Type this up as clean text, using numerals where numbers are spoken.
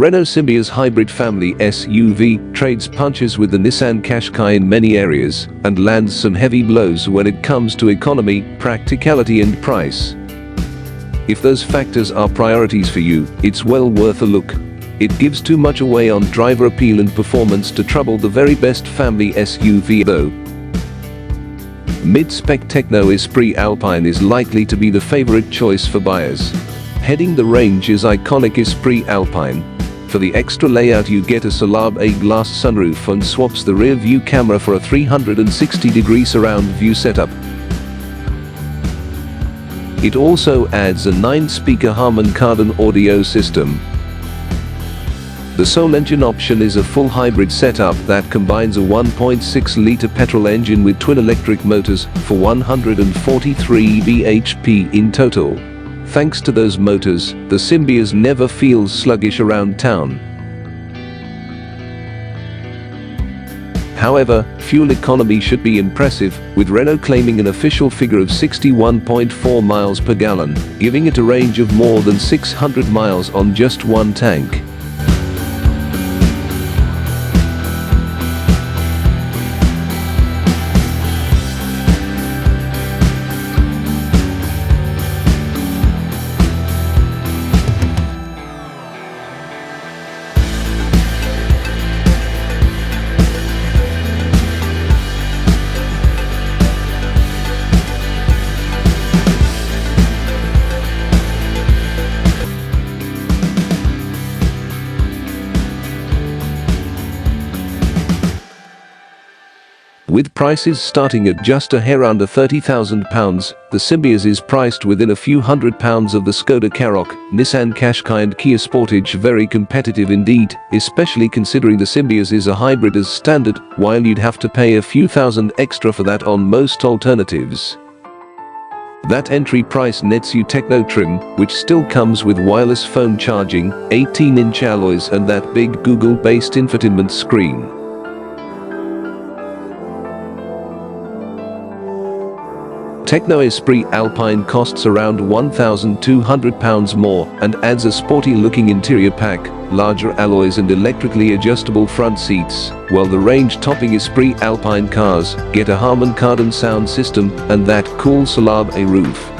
Renault Symbioz hybrid family SUV trades punches with the Nissan Qashqai in many areas and lands some heavy blows when it comes to economy, practicality and price. If those factors are priorities for you, it's well worth a look. It gives too much away on driver appeal and performance to trouble the very best family SUV though. Mid-spec techno Esprit Alpine is likely to be the favorite choice for buyers. Heading the range is iconic Esprit Alpine. For the extra layout you get a Solab A-glass sunroof and swaps the rear view camera for a 360-degree surround view setup. It also adds a 9-speaker Harman Kardon audio system. The sole engine option is a full hybrid setup that combines a 1.6-liter petrol engine with twin electric motors for 143 bhp in total. Thanks to those motors, the Symbioz never feels sluggish around town. However, fuel economy should be impressive, with Renault claiming an official figure of 61.4 miles per gallon, giving it a range of more than 600 miles on just one tank. With prices starting at just a hair under £30,000, the Symbioz is priced within a few £100s of the Skoda Karoq, Nissan Qashqai and Kia Sportage. Very competitive indeed, especially considering the Symbioz is a hybrid as standard, while you'd have to pay a few thousand extra for that on most alternatives. That entry price nets you techno trim, which still comes with wireless phone charging, 18-inch alloys and that big Google-based infotainment screen. Techno Esprit Alpine costs around £1,200 more and adds a sporty-looking interior pack, larger alloys and electrically adjustable front seats, while the range-topping Esprit Alpine cars get a Harman Kardon sound system and that cool Solab A roof.